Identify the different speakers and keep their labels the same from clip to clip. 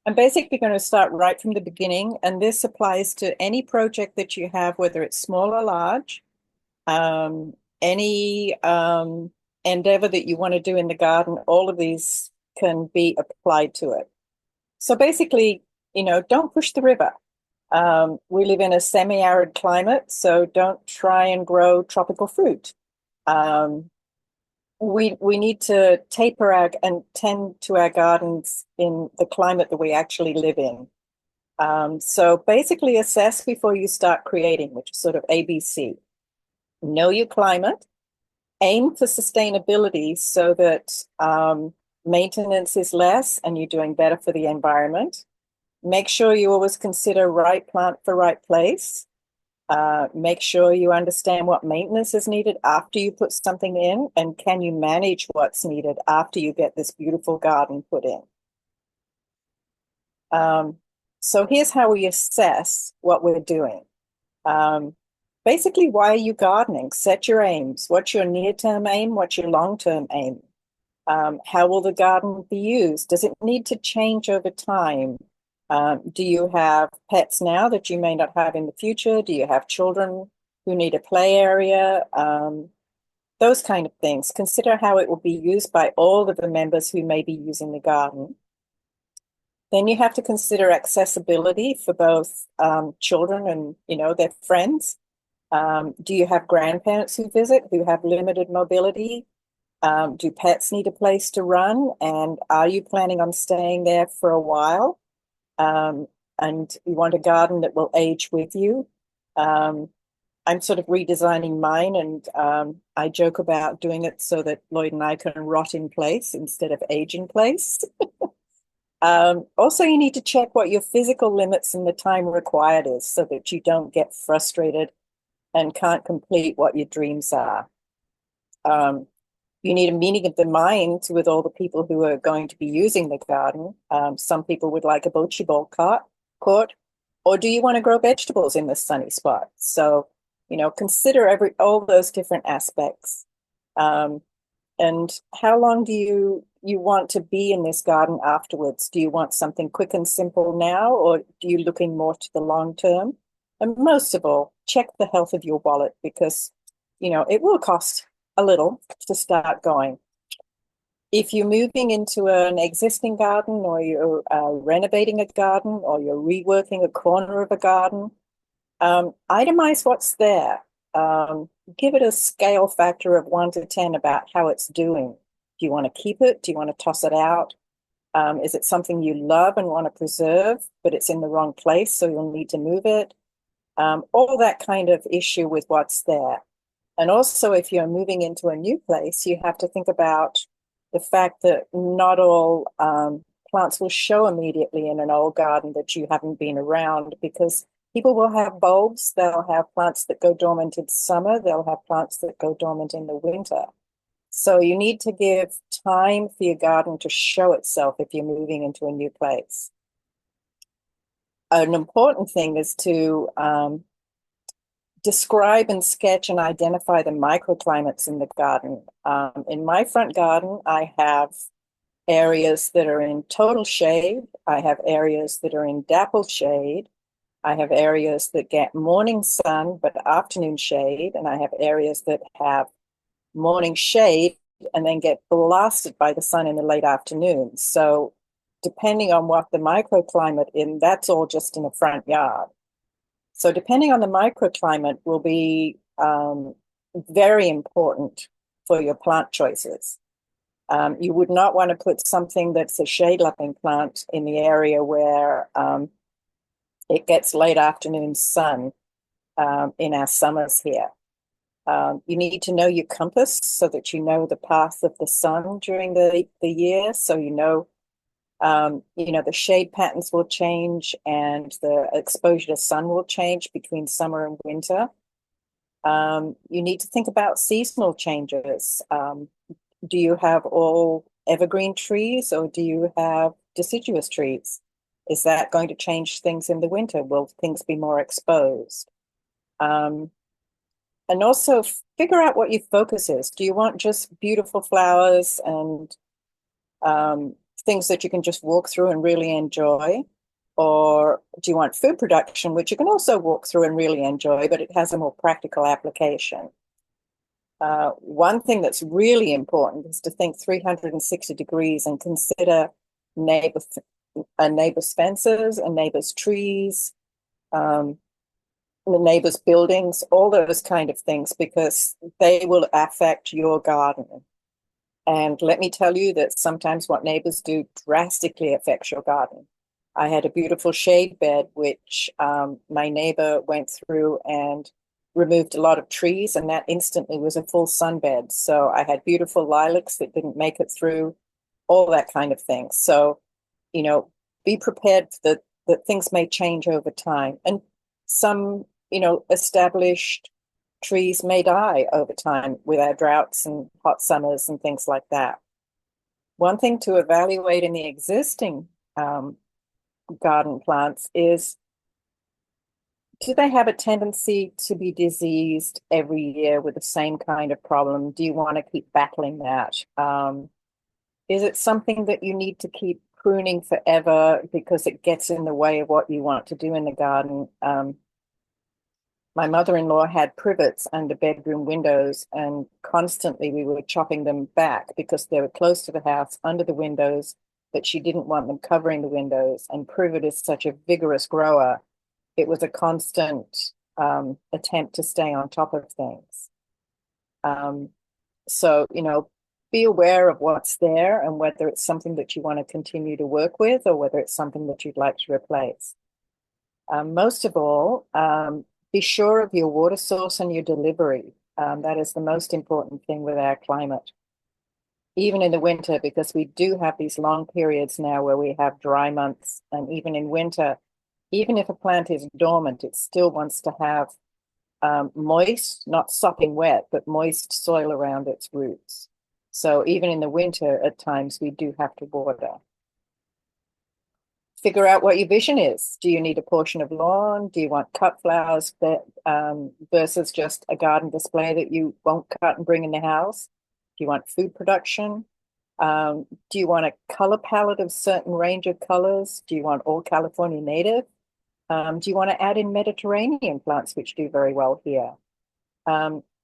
Speaker 1: I'm basically going to start right from the beginning, and this applies to any project that you have, whether it's small or large, any endeavor that you want to do in the garden. All of these can be applied to it. So basically, don't push the river. We live in a semi-arid climate, so don't try and grow tropical fruit. Um, we need to taper our and tend to our gardens in the climate that we actually live in. So basically assess before you start creating, which is sort of ABC. Know your climate, aim for sustainability so that maintenance is less and you're doing better for the environment. Make sure you always consider right plant for right place. Make sure you understand what maintenance is needed after you put something in, and can you manage what's needed after you get this beautiful garden put in. Um, so here's how we assess what we're doing. Um, Basically, why are you gardening? Set your aims. What's your near-term aim? What's your long-term aim? How will the garden be used? Does it need to change over time? Do you have pets now that you may not have in the future? Do you have children who need a play area? Those kind of things. Consider how it will be used by all of the members who may be using the garden. Then you have to consider accessibility for both children and their friends. Do you have grandparents who visit who have limited mobility? Do pets need a place to run? And are you planning on staying there for a while? Um, and you want a garden that will age with you. Um, I'm sort of redesigning mine, and I joke about doing it so that Lloyd and I can rot in place instead of age in place. Also, you need to check what your physical limits and the time required is so that you don't get frustrated and can't complete what your dreams are. Um, you need a meeting of the mind with all the people who are going to be using the garden. Some people would like a bocce ball court, or do you want to grow vegetables in this sunny spot? So, consider all those different aspects. Um, and how long do you want to be in this garden afterwards? Do you want something quick and simple now, or do you looking more to the long term? And most of all, check the health of your wallet because, it will cost a little to start going. If you're moving into an existing garden or you're renovating a garden or you're reworking a corner of a garden, itemize what's there. Give it a scale factor of 1 to 10 about how it's doing. Do you want to keep it? Do you want to toss it out? Is it something you love and want to preserve, but it's in the wrong place, so you'll need to move it? All that kind of issue with what's there. And also, if you're moving into a new place, you have to think about the fact that not all plants will show immediately in an old garden that you haven't been around, because people will have bulbs, they'll have plants that go dormant in summer, they'll have plants that go dormant in the winter. So you need to give time for your garden to show itself if you're moving into a new place. An important thing is to describe and sketch and identify the microclimates in the garden. In my front garden, I have areas that are in total shade. I have areas that are in dappled shade. I have areas that get morning sun but afternoon shade, and I have areas that have morning shade and then get blasted by the sun in the late afternoon. So depending on what the microclimate in, that's all just in the front yard. So depending on the microclimate will be very important for your plant choices. You would not want to put something that's a shade-loving plant in the area where it gets late afternoon sun in our summers here. You need to know your compass so that you know the path of the sun during the year, so the shade patterns will change and the exposure to sun will change between summer and winter. You need to think about seasonal changes. Do you have all evergreen trees or do you have deciduous trees? Is that going to change things in the winter? Will things be more exposed? And also figure out what your focus is. Do you want just beautiful flowers and things that you can just walk through and really enjoy? Or do you want food production, which you can also walk through and really enjoy, but it has a more practical application? One thing that's really important is to think 360 degrees and consider neighbor, a neighbor's fences, a neighbor's trees, the neighbor's buildings, all those kind of things, because they will affect your garden. And let me tell you that sometimes what neighbors do drastically affects your garden. I had a beautiful shade bed, which my neighbor went through and removed a lot of trees, and that instantly was a full sunbed. So I had beautiful lilacs that didn't make it through, all that kind of thing. So, be prepared that things may change over time. And some, established trees may die over time with our droughts and hot summers and things like that. One thing to evaluate in the existing garden plants is, do they have a tendency to be diseased every year with the same kind of problem? Do you want to keep battling that? Is it something that you need to keep pruning forever because it gets in the way of what you want to do in the garden? My mother-in-law had privets under bedroom windows, and constantly we were chopping them back because they were close to the house, under the windows, but she didn't want them covering the windows. And privet is such a vigorous grower. It was a constant attempt to stay on top of things. So, be aware of what's there and whether it's something that you want to continue to work with or whether it's something that you'd like to replace. Most of all, be sure of your water source and your delivery. That is the most important thing with our climate. Even in the winter, because we do have these long periods now where we have dry months, and even in winter, even if a plant is dormant, it still wants to have moist, not sopping wet, but moist soil around its roots. So even in the winter, at times, we do have to water. Figure out what your vision is. Do you need a portion of lawn? Do you want cut flowers versus just a garden display that you won't cut and bring in the house? Do you want food production? Do you want a color palette of certain range of colors? Do you want all California native? Do you want to add in Mediterranean plants, which do very well here?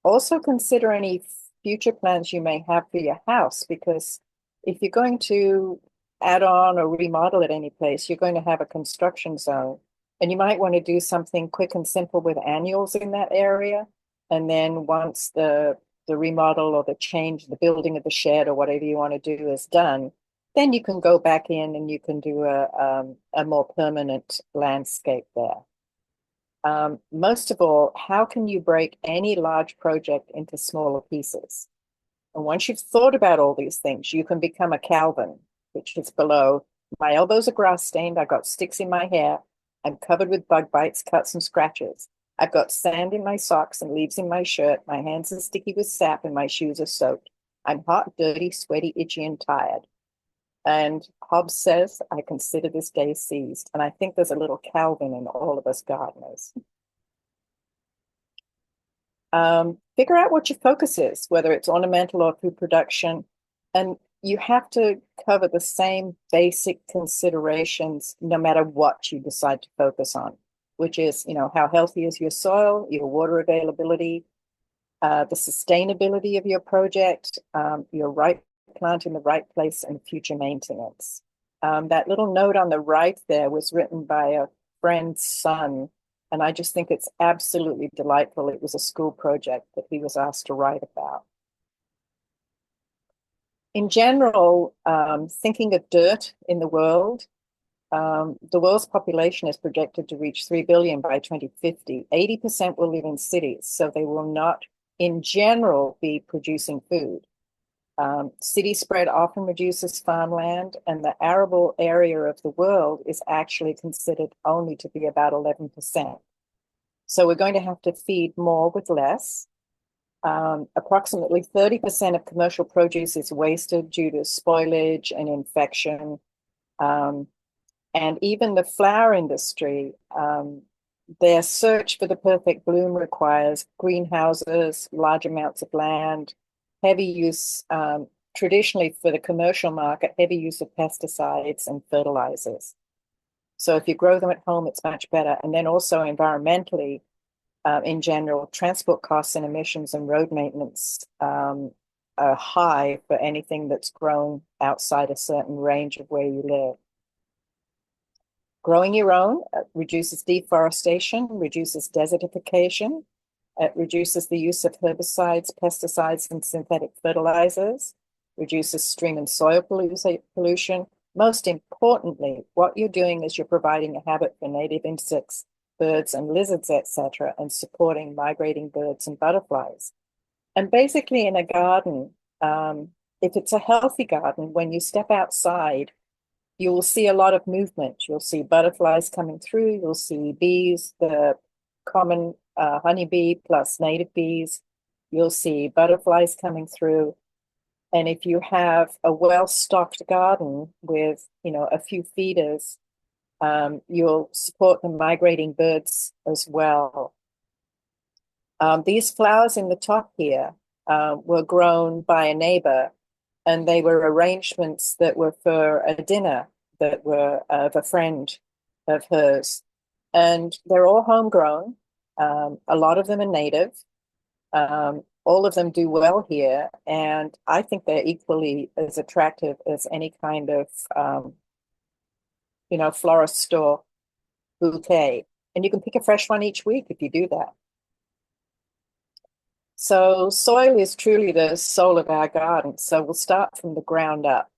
Speaker 1: Also consider any future plans you may have for your house, because if you're going to add on or remodel at any place, you're going to have a construction zone. And you might want to do something quick and simple with annuals in that area. And then once the remodel or the change, the building of the shed or whatever you want to do is done, then you can go back in and you can do a more permanent landscape there. Most of all, how can you break any large project into smaller pieces? And once you've thought about all these things, you can become a Calvin, which is below. My elbows are grass stained. I got sticks in my hair. I'm covered with bug bites, cuts, and scratches. I've got sand in my socks and leaves in my shirt. My hands are sticky with sap and my shoes are soaked. I'm hot, dirty, sweaty, itchy, and tired. And Hobbes says, I consider this day seized. And I think there's a little Calvin in all of us gardeners. Figure out what your focus is, whether it's ornamental or food production. And you have to cover the same basic considerations no matter what you decide to focus on, which is, how healthy is your soil, your water availability, the sustainability of your project, your right plant in the right place, and future maintenance. That little note on the right there was written by a friend's son, and I just think it's absolutely delightful. It was a school project that he was asked to write about. In general, thinking of dirt in the world's population is projected to reach 3 billion by 2050. 80% will live in cities, so they will not, in general, be producing food. City spread often reduces farmland, and the arable area of the world is actually considered only to be about 11%. So we're going to have to feed more with less. Approximately 30% of commercial produce is wasted due to spoilage and infection. And even the flower industry, their search for the perfect bloom requires greenhouses, large amounts of land, heavy use traditionally for the commercial market, heavy use of pesticides and fertilizers. So if you grow them at home, it's much better. And then also environmentally, in general, transport costs and emissions and road maintenance are high for anything that's grown outside a certain range of where you live. Growing your own reduces deforestation, reduces desertification, it reduces the use of herbicides, pesticides, and synthetic fertilizers, reduces stream and soil pollution. Most importantly, what you're doing is you're providing a habitat for native insects, birds and lizards, etc., and supporting migrating birds and butterflies. And basically in a garden, if it's a healthy garden, when you step outside, you will see a lot of movement. You'll see butterflies coming through. You'll see bees, the common honeybee plus native bees. You'll see butterflies coming through. And if you have a well-stocked garden with, a few feeders, you'll support the migrating birds as well. These flowers in the top here were grown by a neighbor, and they were arrangements that were for a dinner that were of a friend of hers. And they're all homegrown. A lot of them are native. All of them do well here. And I think they're equally as attractive as any kind of, florist store bouquet. And you can pick a fresh one each week if you do that. So soil is truly the soul of our garden. So we'll start from the ground up.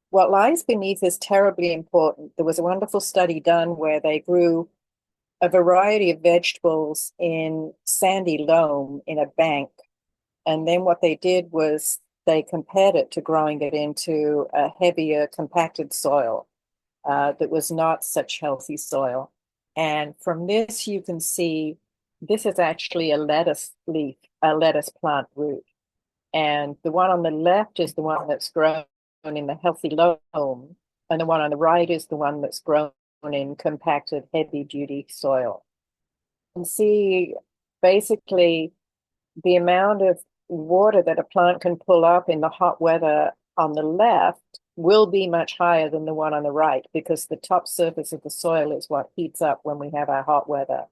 Speaker 1: What lies beneath is terribly important. There was a wonderful study done where they grew a variety of vegetables in sandy loam in a bank. And then what they did was they compared it to growing it into a heavier compacted soil that was not such healthy soil. And from this, you can see this is actually a lettuce leaf, a lettuce plant root. And the one on the left is the one that's grown in the healthy loam. And the one on the right is the one that's grown in compacted heavy-duty soil. And see, basically, the amount of water that a plant can pull up in the hot weather on the left will be much higher than the one on the right, because the top surface of the soil is what heats up when we have our hot weather.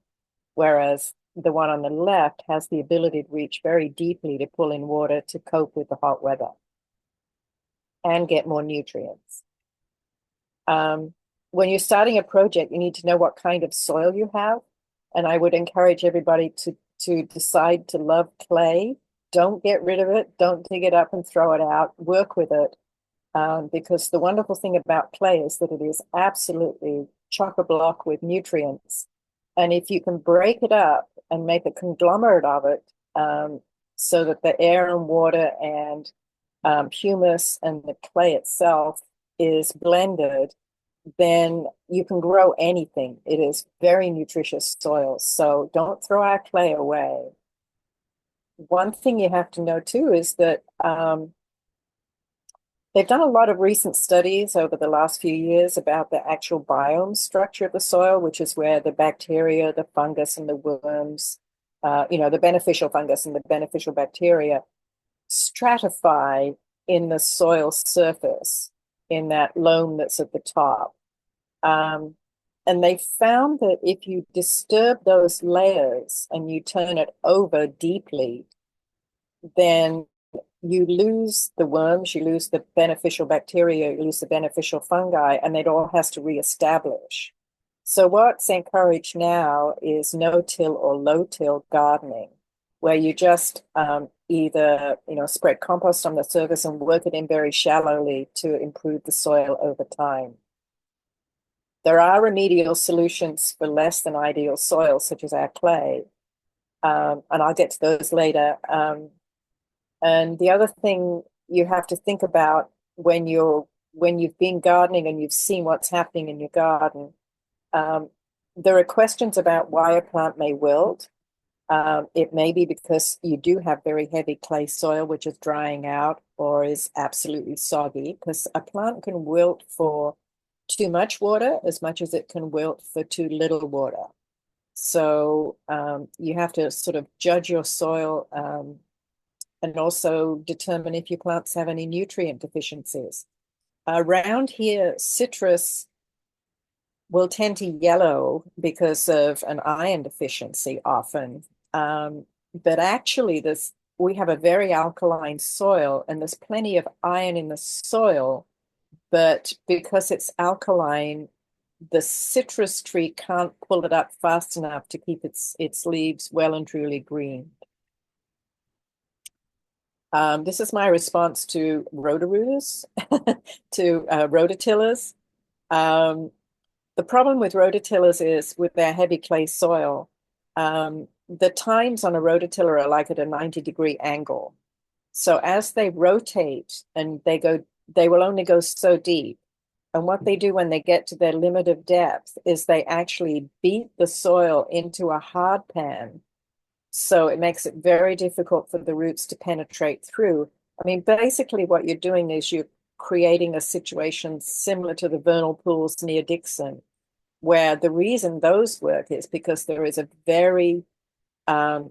Speaker 1: Whereas the one on the left has the ability to reach very deeply to pull in water to cope with the hot weather and get more nutrients. When you're starting a project, you need to know what kind of soil you have. And I would encourage everybody to decide to love clay. Don't get rid of it. Don't dig it up and throw it out. Work with it. Because the wonderful thing about clay is that it is absolutely chock-a-block with nutrients. And if you can break it up and make a conglomerate of it, so that the air and water and humus and the clay itself is blended, then you can grow anything. It is very nutritious soil. So don't throw our clay away. One thing you have to know too is that they've done a lot of recent studies over the last few years about the actual biome structure of the soil, which is where the bacteria, the fungus, and the worms, the beneficial fungus and the beneficial bacteria stratify in the soil surface in that loam that's at the top. And they found that if you disturb those layers and you turn it over deeply, then you lose the worms, you lose the beneficial bacteria, you lose the beneficial fungi, and it all has to reestablish. So what's encouraged now is no-till or low-till gardening, where you just either spread compost on the surface and work it in very shallowly to improve the soil over time. There are remedial solutions for less than ideal soil, such as our clay, and I'll get to those later. And the other thing you have to think about when you've been gardening and you've seen what's happening in your garden, there are questions about why a plant may wilt. It may be because you do have very heavy clay soil, which is drying out or is absolutely soggy, because a plant can wilt for too much water as much as it can wilt for too little water. So you have to sort of judge your soil and also determine if your plants have any nutrient deficiencies. Around here, citrus will tend to yellow because of an iron deficiency often. But actually, we have a very alkaline soil, and there's plenty of iron in the soil, but because it's alkaline, the citrus tree can't pull it up fast enough to keep its leaves well and truly green. This is my response to rotarooters, to rototillers. The problem with rototillers is with their heavy clay soil, the tines on a rototiller are like at a 90-degree angle. So as they rotate and they will only go so deep. And what they do when they get to their limit of depth is they actually beat the soil into a hard pan. So it makes it very difficult for the roots to penetrate through. I mean, basically what you're doing is you're creating a situation similar to the vernal pools near Dixon, where the reason those work is because there is a very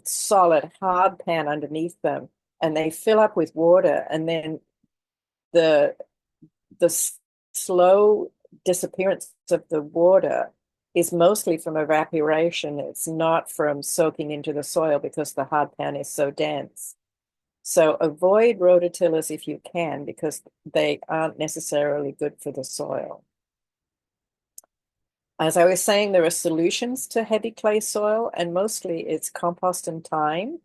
Speaker 1: solid hard pan underneath them, and they fill up with water, and then the slow disappearance of the water is mostly from evaporation. It's not from soaking into the soil because the hard pan is so dense. So avoid rototillers if you can, because they aren't necessarily good for the soil. As I was saying, there are solutions to heavy clay soil, and mostly it's compost and thyme.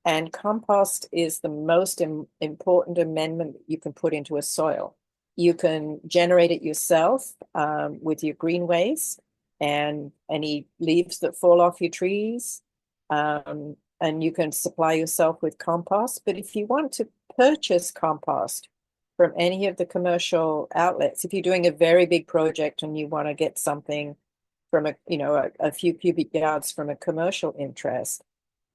Speaker 1: And compost is the most important amendment you can put into a soil. You can generate it yourself with your green waste and any leaves that fall off your trees. And you can supply yourself with compost. But if you want to purchase compost from any of the commercial outlets, if you're doing a very big project and you want to get something from a few cubic yards from a commercial interest,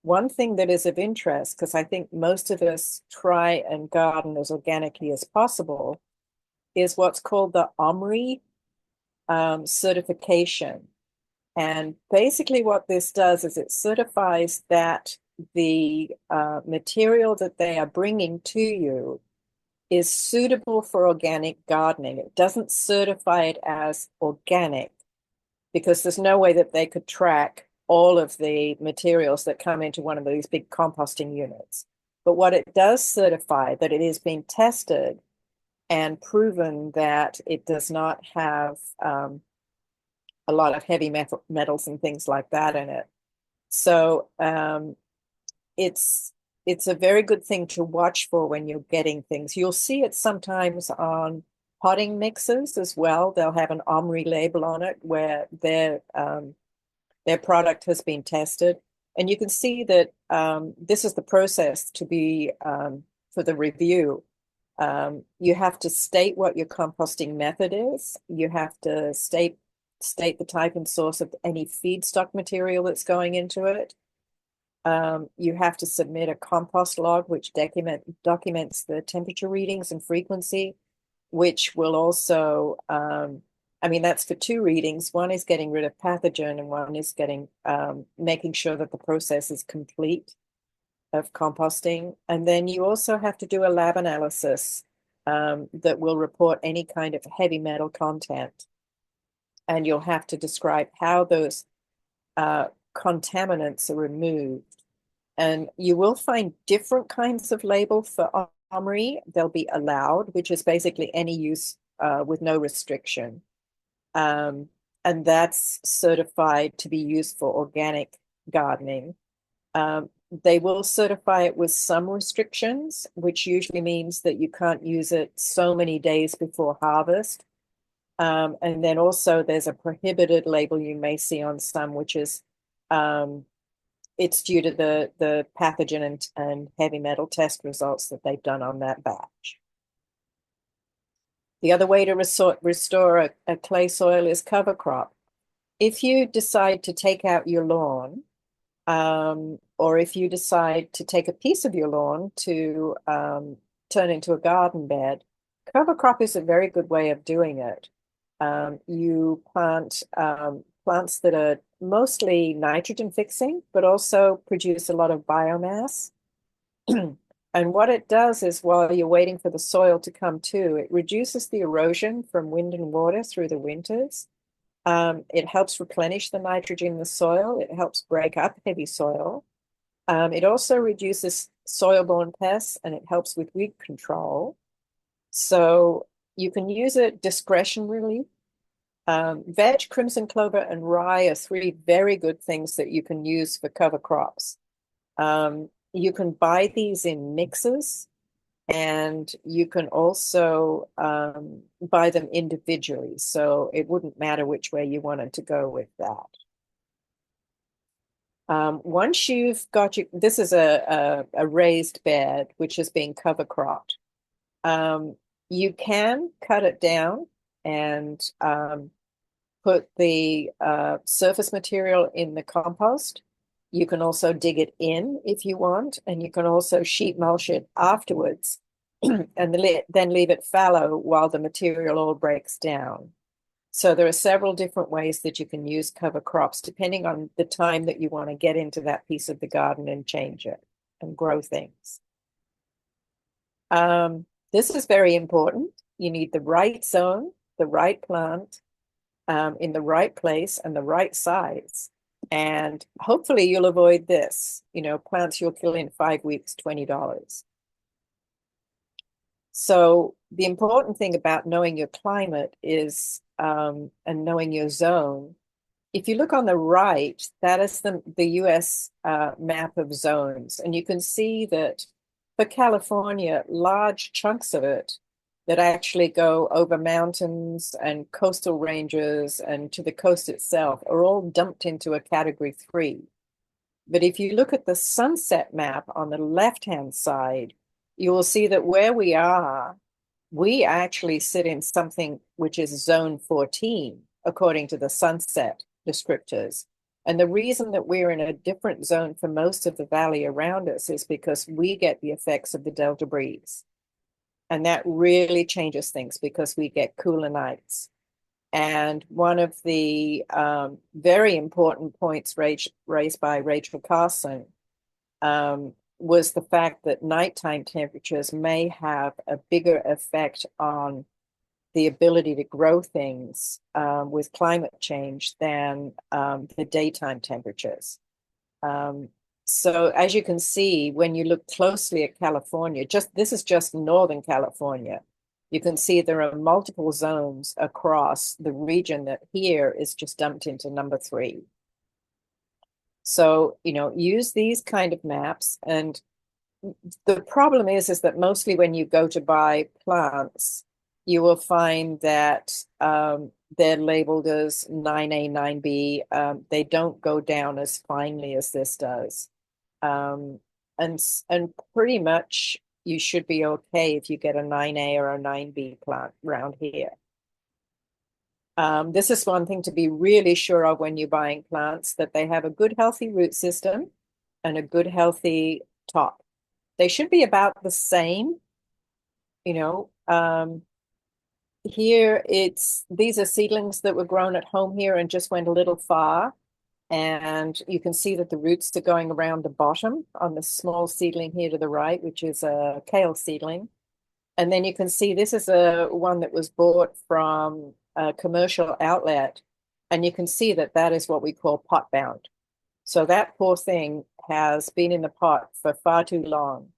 Speaker 1: one thing that is of interest, because I think most of us try and garden as organically as possible, is what's called the OMRI certification. And basically what this does is it certifies that the material that they are bringing to you is suitable for organic gardening. It doesn't certify it as organic because there's no way that they could track all of the materials that come into one of these big composting units. But what it does certify that it is being tested and proven that it does not have a lot of heavy metals and things like that in it. So it's a very good thing to watch for when you're getting things. You'll see it sometimes on potting mixes as well. They'll have an OMRI label on it where their product has been tested. And you can see that this is the process to be for the review. You have to state what your composting method is. You have to state the type and source of any feedstock material that's going into it. You have to submit a compost log, which documents the temperature readings and frequency, which will also, I mean, that's for two readings. One is getting rid of pathogen, and one is making sure that the process is complete of composting. And then you also have to do a lab analysis that will report any kind of heavy metal content. And you'll have to describe how those contaminants are removed. And you will find different kinds of label for OMRI. They'll be allowed, which is basically any use with no restriction. And that's certified to be used for organic gardening. They will certify it with some restrictions, which usually means that you can't use it so many days before harvest. And then also there's a prohibited label you may see on some, which is it's due to the pathogen and heavy metal test results that they've done on that batch. The other way to restore a clay soil is cover crop. If you decide to take out your lawn, or if you decide to take a piece of your lawn to turn into a garden bed, cover crop is a very good way of doing it. You plant plants that are mostly nitrogen fixing, but also produce a lot of biomass. And what it does is while you're waiting for the soil to come to, it reduces the erosion from wind and water through the winters. It helps replenish the nitrogen in the soil. It helps break up heavy soil. It also reduces soil-borne pests and it helps with weed control. So you can use it discretionarily. Veg, crimson clover, and rye are three very good things that you can use for cover crops. You can buy these in mixes, and you can also buy them individually. So it wouldn't matter which way you wanted to go with that. Once you've got this is a raised bed, which is being cover cropped. You can cut it down and put the surface material in the compost. You can also dig it in if you want, and you can also sheet mulch it afterwards and then leave it fallow while the material all breaks down. So there are several different ways that you can use cover crops depending on the time that you want to get into that piece of the garden and change it and grow things. This is very important. You need the right zone, the right plant, in the right place and the right size. And hopefully you'll avoid this, plants you'll kill in 5 weeks, $20. So the important thing about knowing your climate is, and knowing your zone, if you look on the right, that is the US map of zones. And you can see that for California, large chunks of it that actually go over mountains and coastal ranges and to the coast itself are all dumped into a category 3. But if you look at the sunset map on the left-hand side, you will see that where we are, we actually sit in something which is zone 14, according to the sunset descriptors. And the reason that we're in a different zone for most of the valley around us is because we get the effects of the delta breeze. And that really changes things because we get cooler nights. And one of the very important points raised by Rachel Carson was the fact that nighttime temperatures may have a bigger effect on the ability to grow things with climate change than the daytime temperatures. So as you can see, when you look closely at California, this is just Northern California, you can see there are multiple zones across the region that here is just dumped into number 3. So, use these kind of maps. And the problem is that mostly when you go to buy plants, you will find that they're labeled as 9A, 9B. They don't go down as finely as this does. And pretty much you should be okay if you get a 9A or a 9B plant around here. This is one thing to be really sure of when you're buying plants, that they have a good, healthy root system and a good, healthy top. They should be about the same, here these are seedlings that were grown at home here and just went a little far. And you can see that the roots are going around the bottom on the small seedling here to the right, which is a kale seedling. And then you can see this is one that was bought from a commercial outlet. And you can see that is what we call pot bound. So that poor thing has been in the pot for far too long,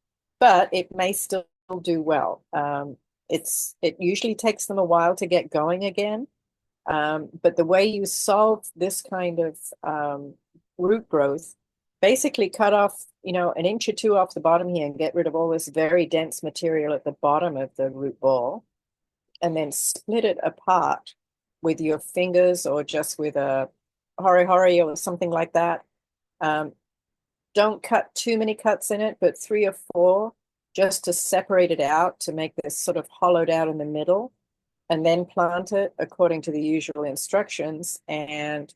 Speaker 1: but it may still do well. It usually takes them a while to get going again. But the way you solve this kind of root growth, basically cut off, an inch or 2 off the bottom here and get rid of all this very dense material at the bottom of the root ball, and then split it apart with your fingers or just with a hori or something like that. Don't cut too many cuts in it, but 3 or 4 just to separate it out to make this sort of hollowed out in the middle, and then plant it according to the usual instructions and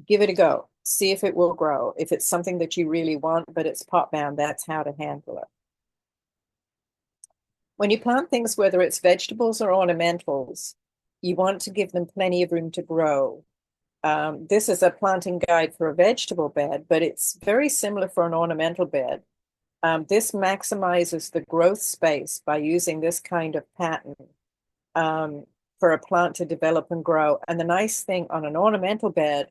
Speaker 1: give it a go. See if it will grow. If it's something that you really want, but it's pot bound, that's how to handle it. When you plant things, whether it's vegetables or ornamentals, you want to give them plenty of room to grow. This is a planting guide for a vegetable bed, but it's very similar for an ornamental bed. This maximizes the growth space by using this kind of pattern for a plant to develop and grow. And the nice thing on an ornamental bed,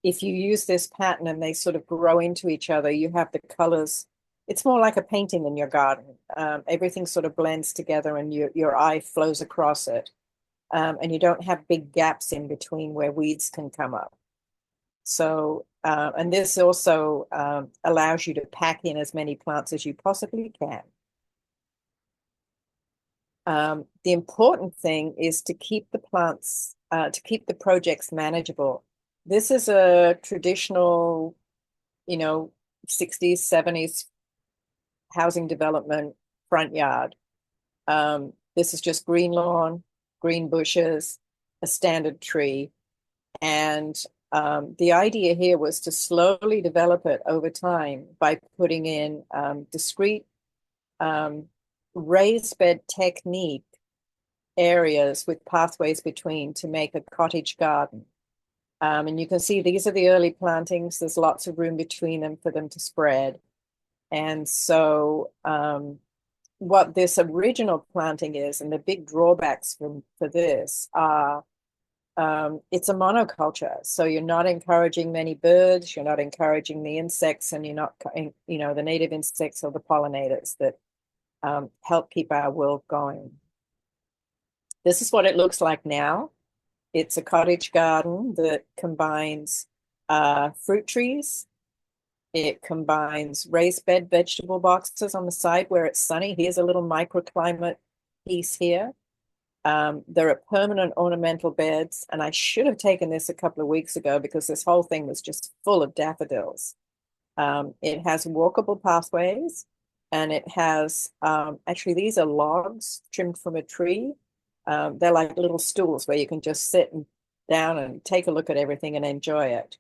Speaker 1: if you use this pattern and they sort of grow into each other, you have the colors. It's more like a painting in your garden. Everything sort of blends together and your eye flows across it. And you don't have big gaps in between where weeds can come up. So, and this also allows you to pack in as many plants as you possibly can. The important thing is to keep the plants, to keep the projects manageable. This is a traditional, 60s, 70s housing development front yard. This is just green lawn, green bushes, a standard tree. And the idea here was to slowly develop it over time by putting in discrete raised bed technique areas with pathways between to make a cottage garden. And you can see these are the early plantings. There's lots of room between them for them to spread. And so what this original planting is, and the big drawbacks for this are it's a monoculture. So you're not encouraging many birds, you're not encouraging the insects, and you're not, the native insects or the pollinators that help keep our world going. This is what it looks like now. It's a cottage garden that combines fruit trees. It combines raised bed vegetable boxes on the side where it's sunny. Here's a little microclimate piece here. There are permanent ornamental beds, and I should have taken this a couple of weeks ago because this whole thing was just full of daffodils. It has walkable pathways, and it has, actually, these are logs trimmed from a tree. They're like little stools where you can just sit down and take a look at everything and enjoy it.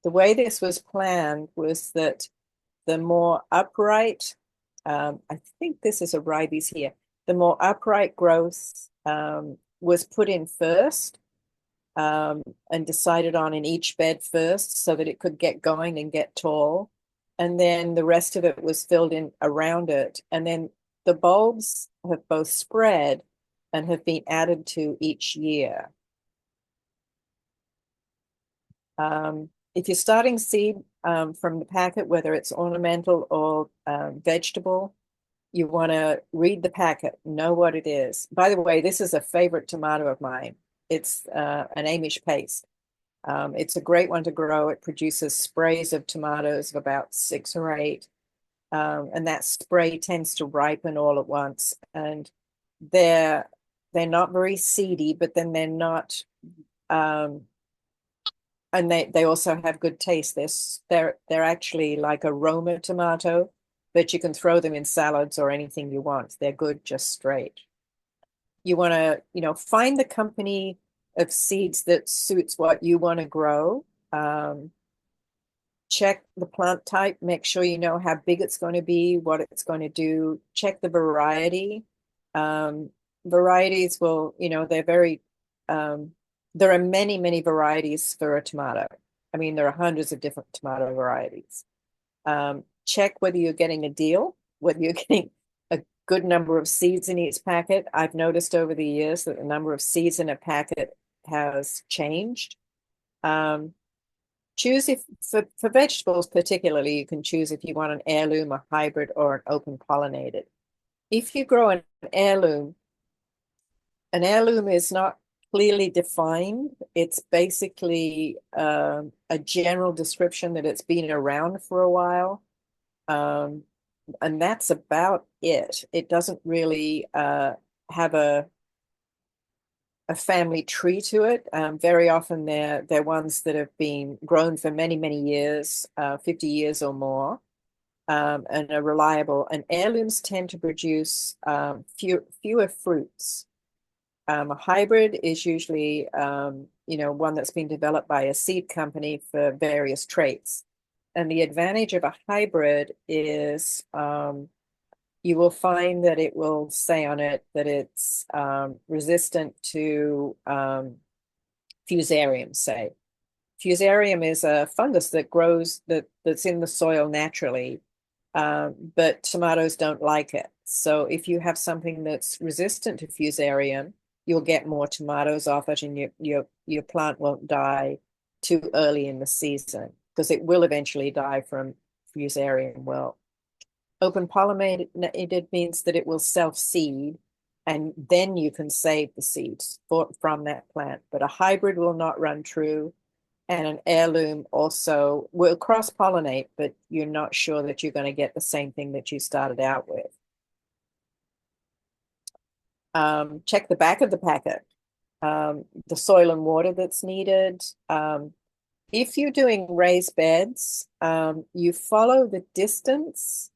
Speaker 1: The way this was planned was that the more upright, I think this is a ribes here, the more upright growth was put in first and decided on in each bed first so that it could get going and get tall. And then the rest of it was filled in around it. And then the bulbs have both spread and have been added to each year. If you're starting seed from the packet, whether it's ornamental or vegetable, you want to read the packet, know what it is. By the way, this is a favorite tomato of mine. It's an Amish paste. It's a great one to grow. It produces sprays of tomatoes of about 6 or 8. And that spray tends to ripen all at once. And they're not very seedy, but then they're not, and they also have good taste. They're actually like a Roma tomato, but you can throw them in salads or anything you want. They're good just straight. You want to, find the company of seeds that suits what you want to grow. Check the plant type, make sure you know how big it's going to be, what it's going to do. Check the variety. Varieties will, they're very, there are many, many varieties for a tomato. I mean, there are hundreds of different tomato varieties. Check whether you're getting a deal, whether you're getting a good number of seeds in each packet. I've noticed over the years that the number of seeds in a packet has changed. Choose if, for vegetables particularly, you can choose if you want an heirloom, a hybrid, or an open pollinated. If you grow an heirloom is not clearly defined. It's basically a general description that it's been around for a while. And that's about it. It doesn't really have a family tree to it. Very often they're ones that have been grown for many, many years, 50 years or more, and are reliable. And heirlooms tend to produce fewer fruits. A hybrid is usually, one that's been developed by a seed company for various traits. And the advantage of a hybrid is you will find that it will say on it that it's resistant to fusarium, say. Fusarium is a fungus that grows, that's in the soil naturally. but tomatoes don't like it. So if you have something that's resistant to fusarium, you'll get more tomatoes off it, and your plant won't die too early in the season, because it will eventually die from fusarium wilt. Open pollinated means that it will self-seed, and then you can save the seeds from that plant. But a hybrid will not run true, and an heirloom also will cross-pollinate, but you're not sure that you're going to get the same thing that you started out with. Check the back of the packet, the soil and water that's needed. If you're doing raised beds, you follow the distance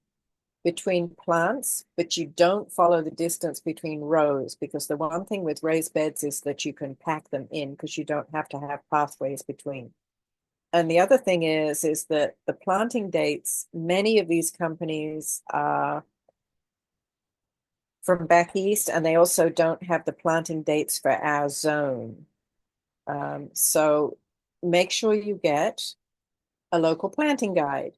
Speaker 1: between plants, but you don't follow the distance between rows, because the one thing with raised beds is that you can pack them in because you don't have to have pathways between. And the other thing is that the planting dates, many of these companies are from back east, and they also don't have the planting dates for our zone. So make sure you get a local planting guide.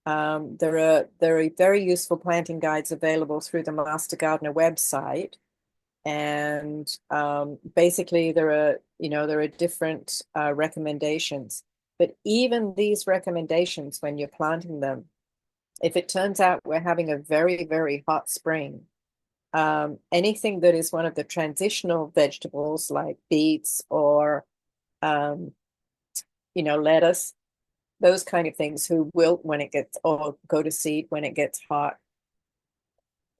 Speaker 1: There are very useful planting guides available through the Master Gardener website, and basically there are different recommendations. But even these recommendations, when you're planting them, if it turns out we're having a very, very hot spring, anything that is one of the transitional vegetables like beets or lettuce, those kind of things, who wilt when it gets, or go to seed when it gets hot,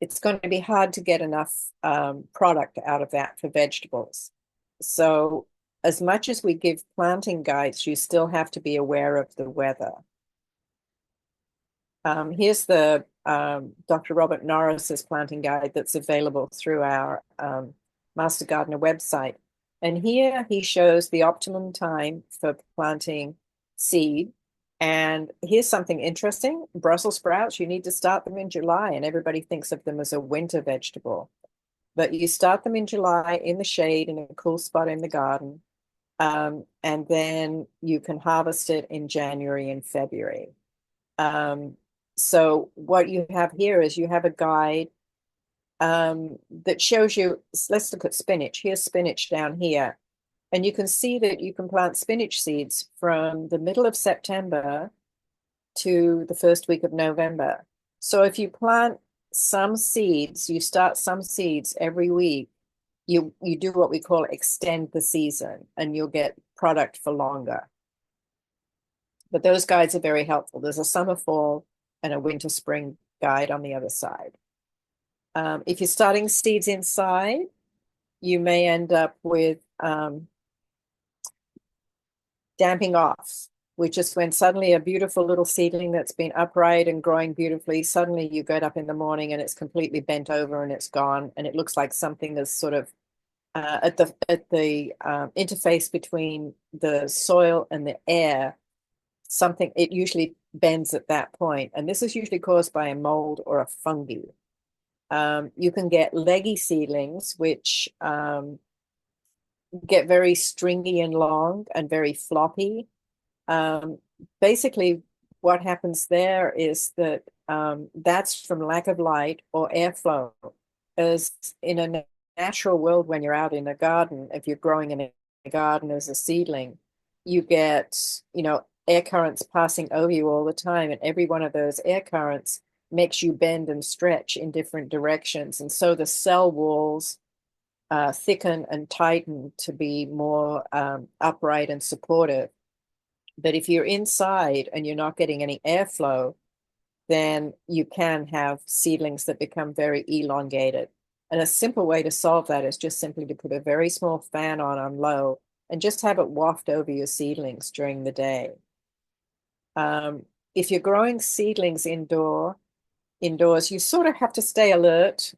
Speaker 1: it's going to be hard to get enough product out of that for vegetables. So as much as we give planting guides, you still have to be aware of the weather. Here's the Dr. Robert Norris's planting guide that's available through our Master Gardener website. And here he shows the optimum time for planting seed. And here's something interesting. Brussels sprouts, you need to start them in July, and everybody thinks of them as a winter vegetable. But you start them in July in the shade in a cool spot in the garden. And then you can harvest it in January and February. So what you have here is you have a guide that shows you, let's look at spinach. Here's spinach down here. And you can see that you can plant spinach seeds from the middle of September to the first week of November. So if you plant some seeds, you start some seeds every week, you do what we call extend the season, and you'll get product for longer. But those guides are very helpful. There's a summer, fall, and a winter, spring guide on the other side. If you're starting seeds inside, you may end up with damping off, which is when suddenly a beautiful little seedling that's been upright and growing beautifully, suddenly you get up in the morning and it's completely bent over and it's gone, and it looks like something is sort of at the interface between the soil and the air. Something, it usually bends at that point, and this is usually caused by a mold or a fungi. You can get leggy seedlings, which get very stringy and long and very floppy. Basically, what happens there is that that's from lack of light or airflow. As in a natural world, when you're out in a garden, if you're growing in a garden as a seedling, you get, air currents passing over you all the time, and every one of those air currents makes you bend and stretch in different directions. And so the cell walls thicken and tighten to be more upright and supportive. But if you're inside and you're not getting any airflow, then you can have seedlings that become very elongated. And a simple way to solve that is just simply to put a very small fan on low and just have it waft over your seedlings during the day. If you're growing seedlings indoors, you sort of have to stay alert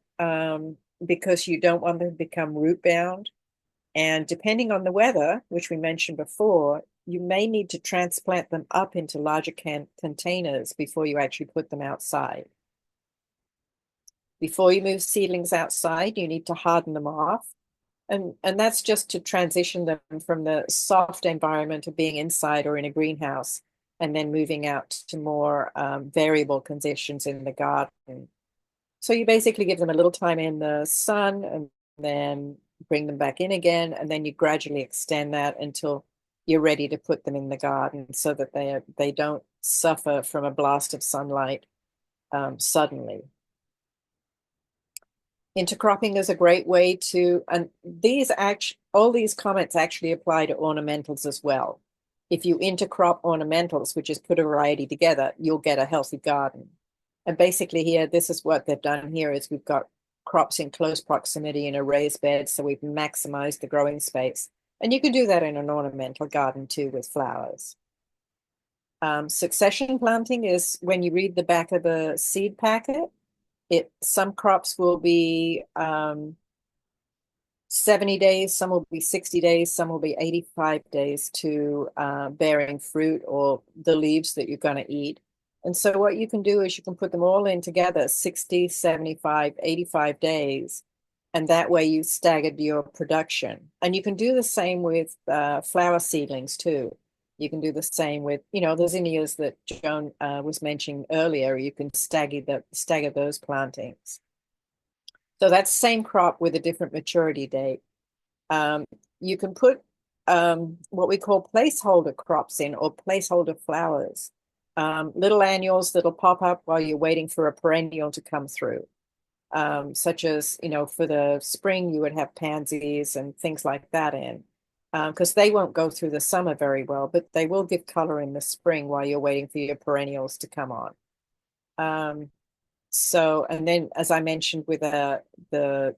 Speaker 1: because you don't want them to become root bound. And depending on the weather, which we mentioned before, you may need to transplant them up into larger containers before you actually put them outside. Before you move seedlings outside, you need to harden them off. And that's just to transition them from the soft environment of being inside or in a greenhouse and then moving out to more variable conditions in the garden. So you basically give them a little time in the sun and then bring them back in again, and then you gradually extend that until you're ready to put them in the garden so that they don't suffer from a blast of sunlight suddenly. Intercropping is a great way to, and all these comments actually apply to ornamentals as well. If you intercrop ornamentals, which is put a variety together, you'll get a healthy garden. And basically here, this is what they've done here is we've got crops in close proximity in a raised bed, so we've maximized the growing space. And you can do that in an ornamental garden too with flowers. Succession planting is when you read the back of the seed packet, some crops will be 70 days, some will be 60 days, some will be 85 days to bearing fruit or the leaves that you're going to eat. And so what you can do is you can put them all in together, 60, 75, 85 days, and that way you staggered your production. And you can do the same with flower seedlings too. You can do the same with, the zinnias that Joan was mentioning earlier. You can stagger those plantings. So that's the same crop with a different maturity date. You can put what we call placeholder crops in, or placeholder flowers, little annuals that'll pop up while you're waiting for a perennial to come through. Such as, for the spring, you would have pansies and things like that in. Because they won't go through the summer very well, but they will give color in the spring while you're waiting for your perennials to come on. And then, as I mentioned with the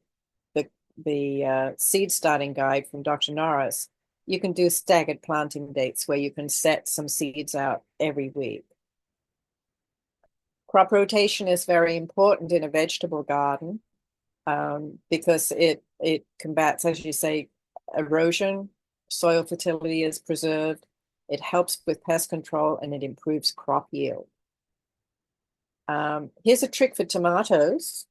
Speaker 1: seed starting guide from Dr. Norris, you can do staggered planting dates where you can set some seeds out every week. Crop rotation is very important in a vegetable garden because it combats, as you say, erosion. Soil fertility is preserved. It helps with pest control and it improves crop yield. Here's a trick for tomatoes.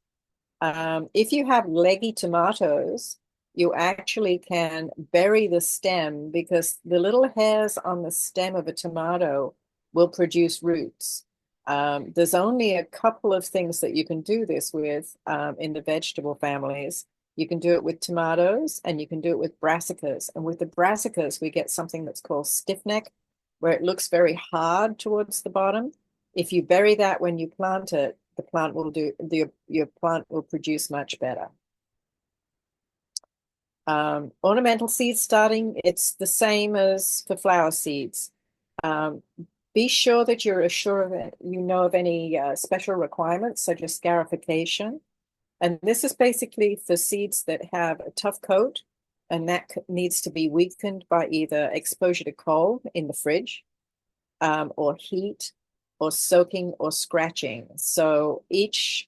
Speaker 1: If you have leggy tomatoes, you actually can bury the stem because the little hairs on the stem of a tomato will produce roots. There's only a couple of things that you can do this with in the vegetable families. You can do it with tomatoes and you can do it with brassicas. And with the brassicas, we get something that's called stiffneck, where it looks very hard towards the bottom. If you bury that when you plant it, your plant will produce much better. Ornamental seed starting, it's the same as for flower seeds. Be sure that you're sure of it, of any special requirements, such as scarification. And this is basically for seeds that have a tough coat, and that needs to be weakened by either exposure to cold in the fridge, or heat, or soaking, or scratching. So any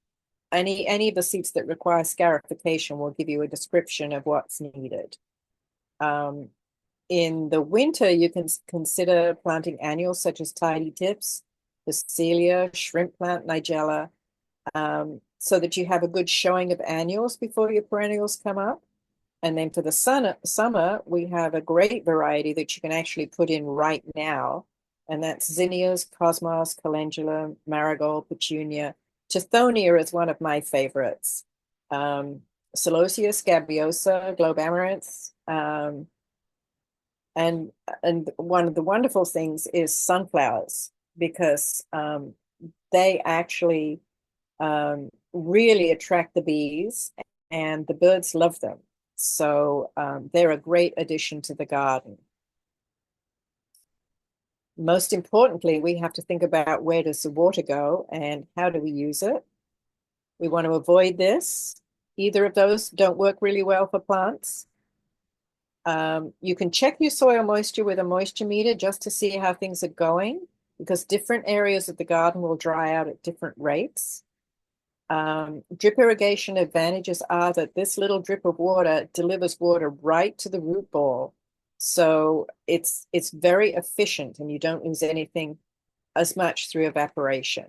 Speaker 1: of the seeds that require scarification will give you a description of what's needed. In the winter, you can consider planting annuals such as tidy tips, Phacelia, shrimp plant, Nigella, so that you have a good showing of annuals before your perennials come up. And then for the summer, we have a great variety that you can actually put in right now. And that's zinnias, cosmos, calendula, marigold, petunia. Tithonia is one of my favorites. Celosia, scabiosa, globe amaranth. And one of the wonderful things is sunflowers, because they actually really attract the bees and the birds love them. So they're a great addition to the garden. Most importantly, we have to think about where does the water go and how do we use it. We want to avoid this. Either of those don't work really well for plants. You can check your soil moisture with a moisture meter just to see how things are going, because different areas of the garden will dry out at different rates. Drip irrigation advantages are that this little drip of water delivers water right to the root ball. So it's very efficient and you don't lose anything as much through evaporation.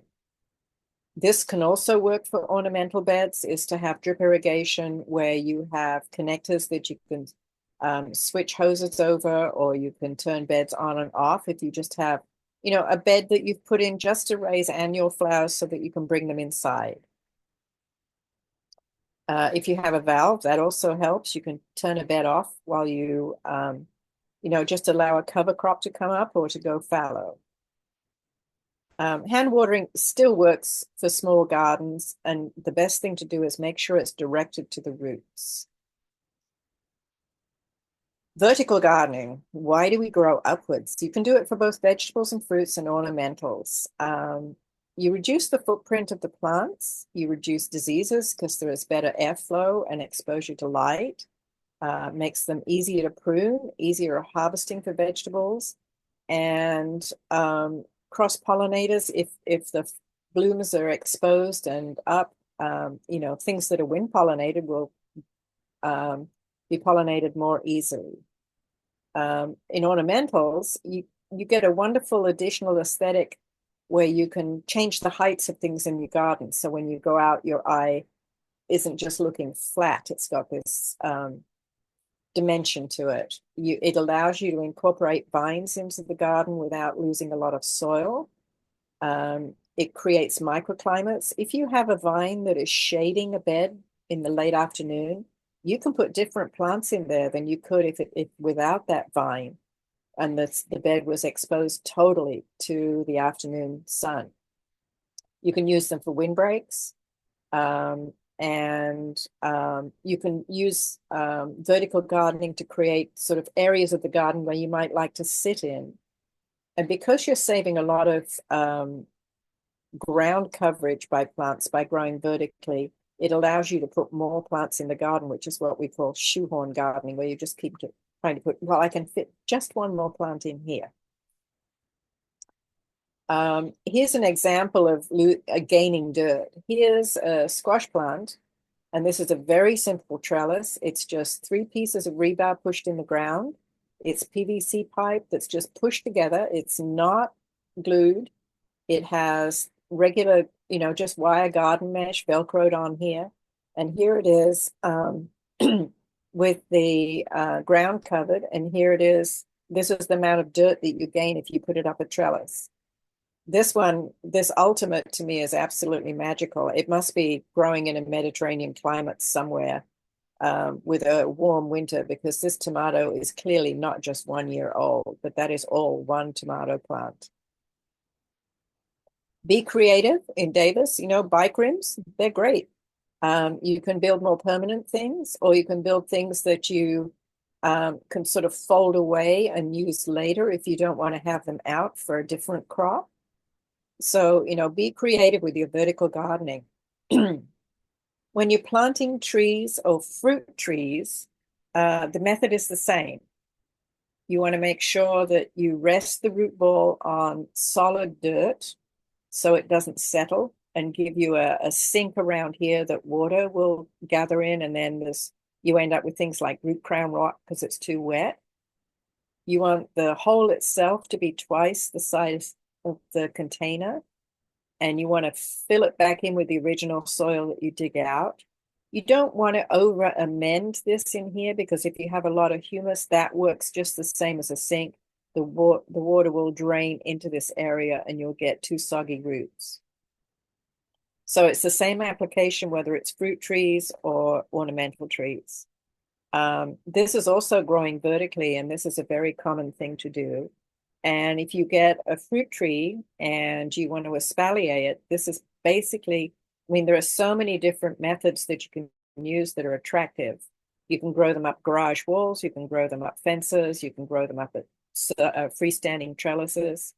Speaker 1: This can also work for ornamental beds, is to have drip irrigation where you have connectors that you can switch hoses over, or you can turn beds on and off if you just have a bed that you've put in just to raise annual flowers so that you can bring them inside. If you have a valve, that also helps. You can turn a bed off while you just allow a cover crop to come up or to go fallow. Hand watering still works for small gardens, and the best thing to do is make sure it's directed to the roots. Vertical gardening. Why do we grow upwards? You can do it for both vegetables and fruits and ornamentals. You reduce the footprint of the plants. You reduce diseases because there is better airflow and exposure to light. Makes them easier to prune, easier harvesting for vegetables, and cross-pollinators. If the blooms are exposed and up, things that are wind pollinated will be pollinated more easily. In ornamentals, you get a wonderful additional aesthetic where you can change the heights of things in your garden. So when you go out, your eye isn't just looking flat. It's got this dimension to it. It allows you to incorporate vines into the garden without losing a lot of soil. It creates microclimates. If you have a vine that is shading a bed in the late afternoon, you can put different plants in there than you could if without that vine and the bed was exposed totally to the afternoon sun. You can use them for windbreaks. And you can use vertical gardening to create sort of areas of the garden where you might like to sit in. And because you're saving a lot of ground coverage by plants by growing vertically, it allows you to put more plants in the garden, which is what we call shoehorn gardening, where you just keep trying to put, well, I can fit just one more plant in here. Here's an example of gaining dirt. Here's a squash plant, and this is a very simple trellis. It's just 3 pieces of rebar pushed in the ground. It's PVC pipe that's just pushed together. It's not glued. It has regular, just wire garden mesh Velcroed on here. And here it is with the ground covered. And here it is. This is the amount of dirt that you gain if you put it up a trellis. This ultimate to me is absolutely magical. It must be growing in a Mediterranean climate somewhere with a warm winter, because this tomato is clearly not just 1 year old, but that is all one tomato plant. Be creative in Davis. Bike rims, they're great. You can build more permanent things, or you can build things that you can sort of fold away and use later if you don't want to have them out for a different crop. So, be creative with your vertical gardening. When you're planting trees or fruit trees, the method is the same. You want to make sure that you rest the root ball on solid dirt so it doesn't settle and give you a sink around here that water will gather in, and then you end up with things like root crown rot because it's too wet. You want the hole itself to be twice the size of the container, and you want to fill it back in with the original soil that you dig out. You don't want to over amend this in here, because if you have a lot of humus, that works just the same as a sink. The water will drain into this area and you'll get too soggy roots. So it's the same application whether it's fruit trees or ornamental trees. This is also growing vertically, and this is a very common thing to do. And if you get a fruit tree and you want to espalier it, this is basically, there are so many different methods that you can use that are attractive. You can grow them up garage walls, you can grow them up fences, you can grow them up at freestanding trellises.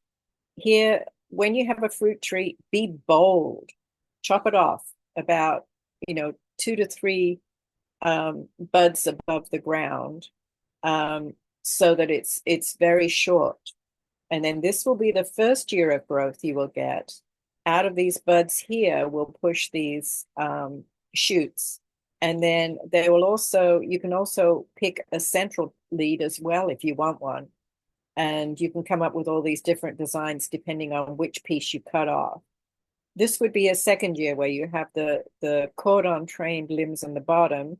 Speaker 1: Here, when you have a fruit tree, be bold. Chop it off about, 2 to 3 buds above the ground, so that it's very short. And then this will be the first year of growth you will get. Out of these buds here will push these shoots. And then you can also pick a central lead as well if you want one. And you can come up with all these different designs depending on which piece you cut off. This would be a second year where you have the cordon trained limbs on the bottom.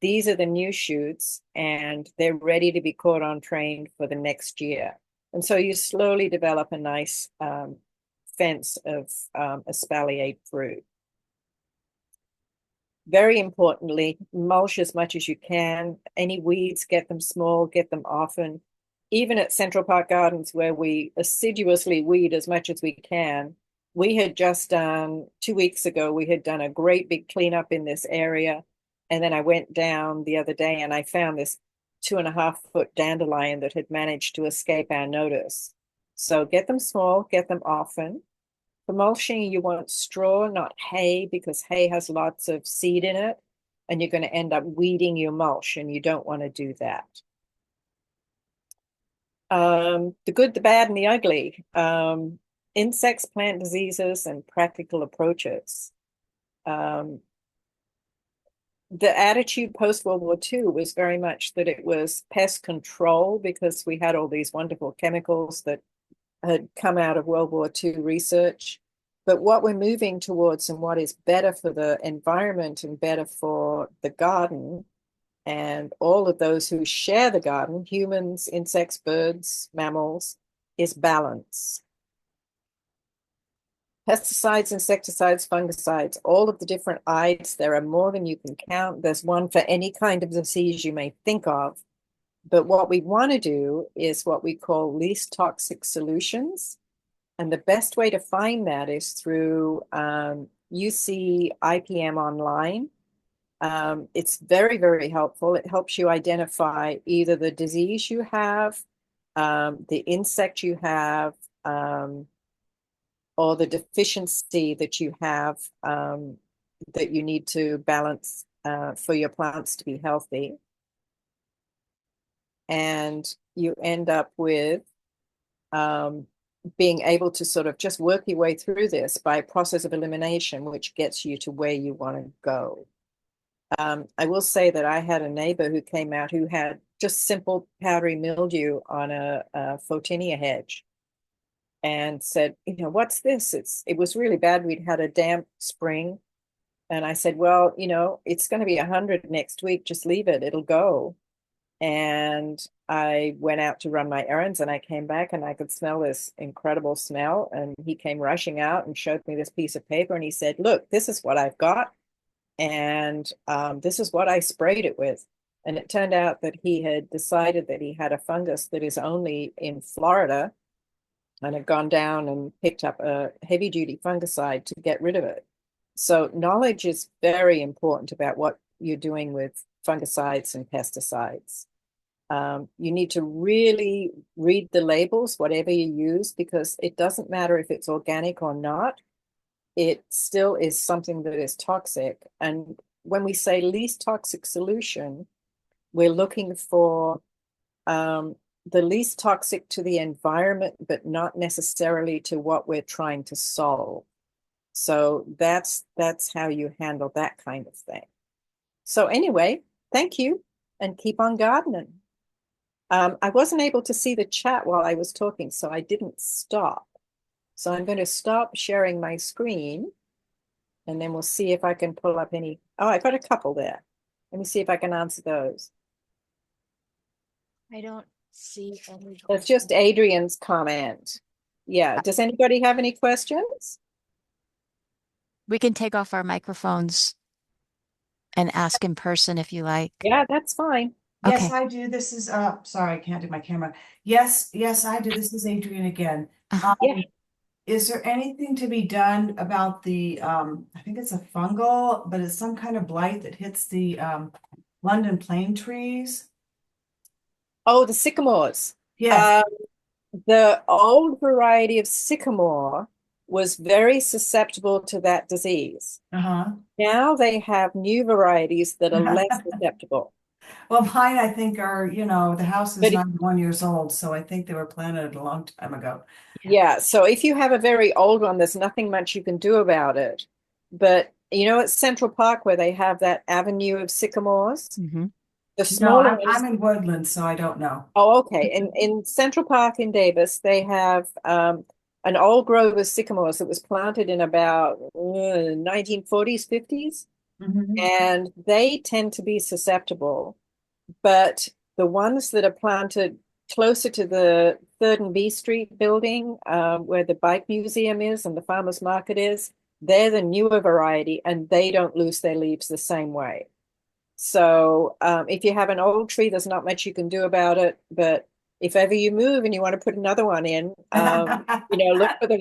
Speaker 1: These are the new shoots, and they're ready to be cordon trained for the next year. And so you slowly develop a nice fence of espalier fruit. Very importantly, mulch as much as you can. Any weeds, get them small, get them often. Even at Central Park Gardens, where we assiduously weed as much as we can, we had just done 2 weeks ago, we had done a great big cleanup in this area. And then I went down the other day and I found this 2.5 foot dandelion that had managed to escape our notice. So get them small, get them often. For mulching, you want straw, not hay, because hay has lots of seed in it, and you're going to end up weeding your mulch, and you don't want to do that. The good, the bad, and the ugly. Insects, plant diseases, and practical approaches. The attitude post-World War II was very much that it was pest control because we had all these wonderful chemicals that had come out of World War II research. But what we're moving towards and what is better for the environment and better for the garden and all of those who share the garden, humans, insects, birds, mammals, is balance. Pesticides, insecticides, fungicides, all of the different ides, there are more than you can count. There's one for any kind of disease you may think of. But what we want to do is what we call least toxic solutions. And the best way to find that is through UC IPM online. It's very, very helpful. It helps you identify either the disease you have, the insect you have, or the deficiency that you have that you need to balance for your plants to be healthy. And you end up with being able to sort of just work your way through this by a process of elimination, which gets you to where you want to go. I will say that I had a neighbor who came out who had just simple powdery mildew on a Photinia hedge and said, what's this? It was really bad. We'd had a damp spring. And I said, well, it's going to be 100 next week. Just leave it. It'll go. And I went out to run my errands and I came back and I could smell this incredible smell. And he came rushing out and showed me this piece of paper. And he said, look, this is what I've got. And this is what I sprayed it with. And it turned out that he had decided that he had a fungus that is only in Florida and had gone down and picked up a heavy duty fungicide to get rid of it. So knowledge is very important about what you're doing with fungicides and pesticides. You need to really read the labels, whatever you use, because it doesn't matter if it's organic or not. It still is something that is toxic. And when we say least toxic solution, we're looking for the least toxic to the environment, but not necessarily to what we're trying to solve. So that's how you handle that kind of thing. So anyway, thank you and keep on gardening. I wasn't able to see the chat while I was talking, so I didn't stop. So I'm going to stop sharing my screen and then we'll see if I can pull up any. Oh, I got a couple there. Let me see if I can answer those.
Speaker 2: I don't see any.
Speaker 1: That's just Adrian's comment. Yeah. Does anybody have any questions?
Speaker 3: We can take off our microphones and ask in person if you like.
Speaker 1: Yeah, that's fine.
Speaker 4: Yes,
Speaker 3: Okay.
Speaker 4: I do. This is sorry, I can't do my camera. Yes, I do. This is Adrian again.
Speaker 1: Yeah.
Speaker 4: Is there anything to be done about the I think it's a fungal, but it's some kind of blight that hits the London plane trees?
Speaker 1: Oh, the sycamores.
Speaker 4: Yes.
Speaker 1: The old variety of sycamore was very susceptible to that disease.
Speaker 4: Uh-huh.
Speaker 1: Now they have new varieties that are less susceptible.
Speaker 4: Well, mine, I think, are, the house is
Speaker 1: But
Speaker 4: 91 years old, so I think they were planted a long time ago.
Speaker 1: yeah, so if you have a very old one, there's nothing much you can do about it. But at Central Park where they have that avenue of sycamores,
Speaker 3: Mm-hmm.
Speaker 1: the
Speaker 4: No,
Speaker 1: smaller ones.
Speaker 4: I'm in Woodland, so I don't know.
Speaker 1: Oh, okay. In Central Park in Davis, they have an old grove of sycamores that was planted in about 1940s, 50s,
Speaker 4: Mhm.
Speaker 1: and they tend to be susceptible. But the ones that are planted closer to the 3rd and B Street building, where the bike museum is and the farmers market is. They're the newer variety, and they don't lose their leaves the same way. So if you have an old tree, there's not much you can do about it. But if ever you move and you want to put another one in, look for the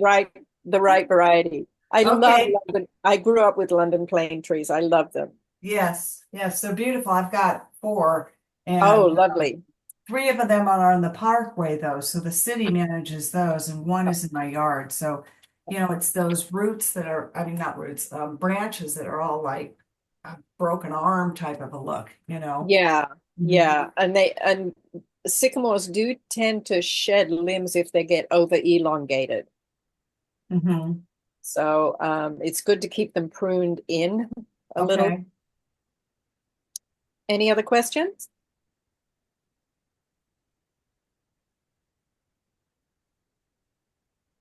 Speaker 1: right variety. I love
Speaker 4: Okay.
Speaker 1: London. I grew up with London plane trees. I love them.
Speaker 4: Yes, yes, they're beautiful. I've got 4,
Speaker 1: Oh,
Speaker 4: and
Speaker 1: lovely.
Speaker 4: 3 of them are on the parkway though, so the city manages those, and 1 is in my yard. So, it's those roots that are, I mean, not roots, branches that are all like a broken arm type of a look.
Speaker 1: Yeah,
Speaker 4: Mhm.
Speaker 1: yeah. And sycamores do tend to shed limbs if they get over elongated.
Speaker 4: Mhm.
Speaker 1: So it's good to keep them pruned in a little.
Speaker 4: Okay.
Speaker 1: Any other questions?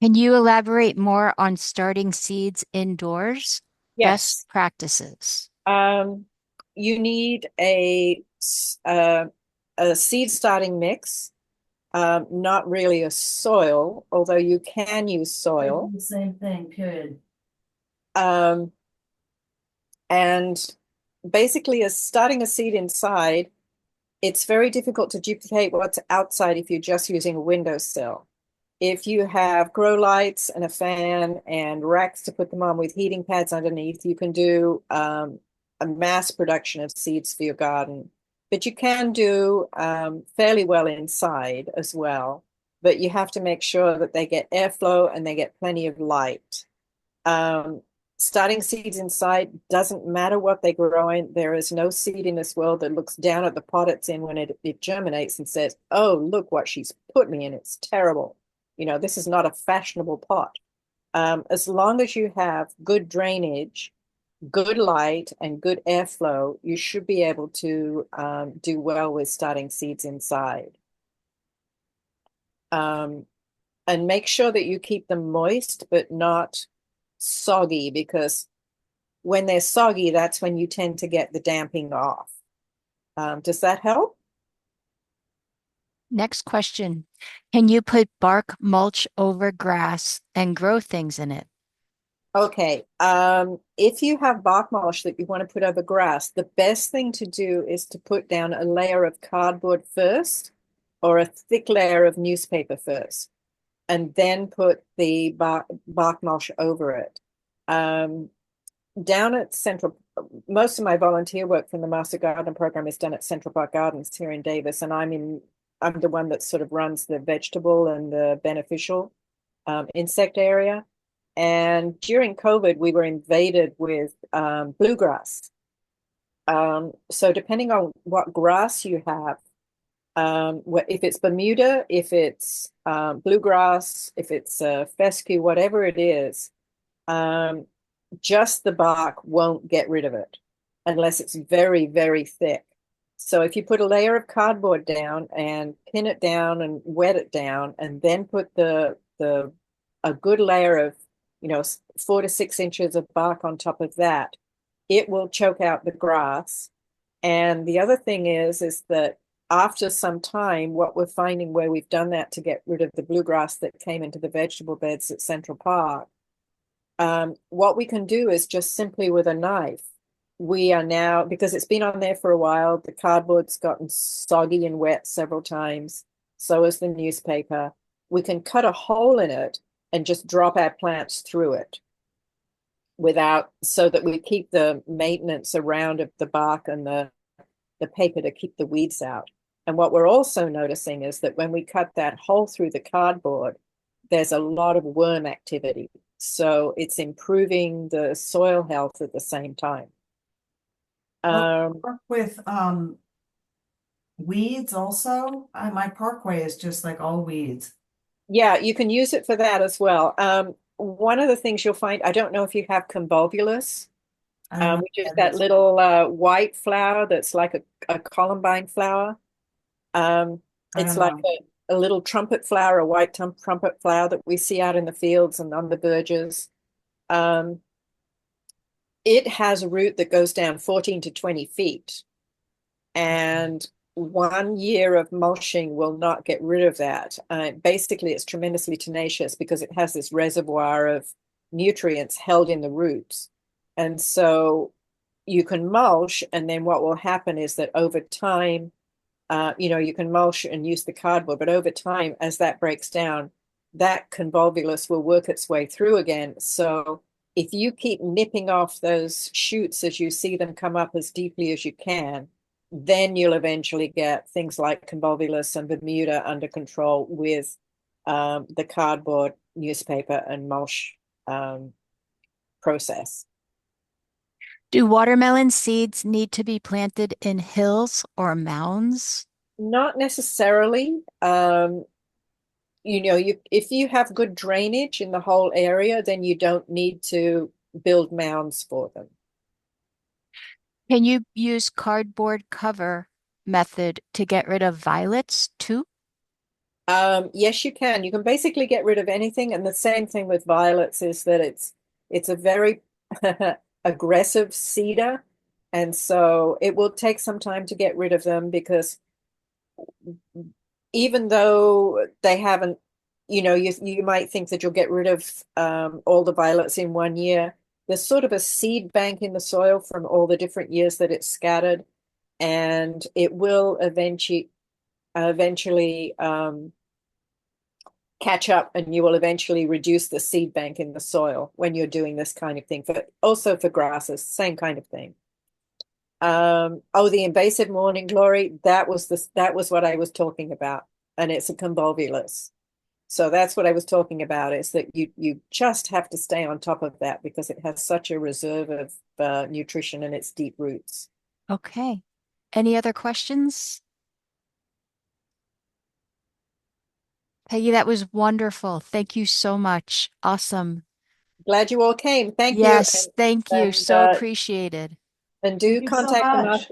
Speaker 3: Can you elaborate more on starting seeds indoors? Best
Speaker 1: Yes.
Speaker 3: practices.
Speaker 1: You need a seed starting mix, not really a soil, although you can use soil.
Speaker 2: The same thing, period.
Speaker 1: Um, and basically, as starting a seed inside, it's very difficult to duplicate what's outside if you're just using a windowsill. If you have grow lights and a fan and racks to put them on with heating pads underneath, you can do a mass production of seeds for your garden. But you can do fairly well inside as well. But you have to make sure that they get airflow and they get plenty of light. Um, Starting seeds inside doesn't matter what they grow in. There is no seed in this world that looks down at the pot it's in when it germinates and says, oh, look what she's put me in. It's terrible. This is not a fashionable pot. As long as you have good drainage, good light, and good airflow, you should be able to do well with starting seeds inside. And make sure that you keep them moist, but not soggy, because when they're soggy, that's when you tend to get the damping off. Does that help?
Speaker 3: Next question. Can you put bark mulch over grass and grow things in it?
Speaker 1: Okay. If you have bark mulch that you want to put over grass, the best thing to do is to put down a layer of cardboard first, or a thick layer of newspaper first, and then put the bark mulch over it. Down at Central, most of my volunteer work from the Master Garden program is done at Central Park Gardens here in Davis, and I'm the one that sort of runs the vegetable and the beneficial insect area. And during COVID, we were invaded with bluegrass. So depending on what grass you have, if it's Bermuda, if it's bluegrass, if it's fescue, whatever it is, just the bark won't get rid of it unless it's very, very thick. So if you put a layer of cardboard down and pin it down and wet it down, and then put a good layer of 4 to 6 inches of bark on top of that, it will choke out the grass. And the other thing is that after some time, what we're finding where we've done that to get rid of the bluegrass that came into the vegetable beds at Central Park, what we can do is just simply with a knife. We are now, because it's been on there for a while, the cardboard's gotten soggy and wet several times. So is the newspaper. We can cut a hole in it and just drop our plants through it so that we keep the maintenance around of the bark and the paper to keep the weeds out. And what we're also noticing is that when we cut that hole through the cardboard, there's a lot of worm activity. So it's improving the soil health at the same time.
Speaker 4: Work with weeds also. My parkway is just like all weeds.
Speaker 1: Yeah, you can use it for that as well. One of the things you'll find, I don't know if you have convolvulus,
Speaker 4: I don't know
Speaker 1: which is
Speaker 4: what
Speaker 1: that
Speaker 4: is.
Speaker 1: little white flower that's like a columbine flower.
Speaker 4: I
Speaker 1: It's
Speaker 4: don't
Speaker 1: like
Speaker 4: know.
Speaker 1: a little trumpet flower, a white trumpet flower that we see out in the fields and on the verges. Um, it has a root that goes down 14 to 20 feet. And 1 year of mulching will not get rid of that. Basically, it's tremendously tenacious because it has this reservoir of nutrients held in the roots. And so you can mulch, and then what will happen is that over time, you can mulch and use the cardboard, but over time, as that breaks down, that convolvulus will work its way through again. So if you keep nipping off those shoots as you see them come up as deeply as you can, then you'll eventually get things like convolvulus and Bermuda under control with the cardboard, newspaper, and mulch process.
Speaker 3: Do watermelon seeds need to be planted in hills or mounds?
Speaker 1: Not necessarily. If you have good drainage in the whole area, then you don't need to build mounds for them.
Speaker 3: Can you use cardboard cover method to get rid of violets too?
Speaker 1: Yes, you can. You can basically get rid of anything, and the same thing with violets is that it's a very aggressive cedar, and so it will take some time to get rid of them because even though they haven't, you might think that you'll get rid of all the violets in 1 year. There's sort of a seed bank in the soil from all the different years that it's scattered, and it will eventually catch up, and you will eventually reduce the seed bank in the soil when you're doing this kind of thing. Also for grasses, same kind of thing. The invasive morning glory, that was what I was talking about, and it's a convolvulus. So that's what I was talking about, is that you just have to stay on top of that because it has such a reserve of nutrition in its deep roots.
Speaker 3: Okay. Any other questions? Peggy, that was wonderful. Thank you so much. Awesome.
Speaker 1: Glad you all came. Thank you.
Speaker 3: Yes, thank you.
Speaker 1: and,
Speaker 3: So
Speaker 1: uh,
Speaker 3: appreciated.
Speaker 1: and do
Speaker 4: Thank you so
Speaker 1: contact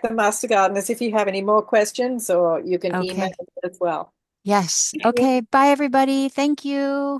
Speaker 4: much.
Speaker 1: the Master Gardeners if you have any more questions, or you can email
Speaker 3: Okay.
Speaker 1: as well.
Speaker 3: Yes. Okay. Bye, everybody. Thank you.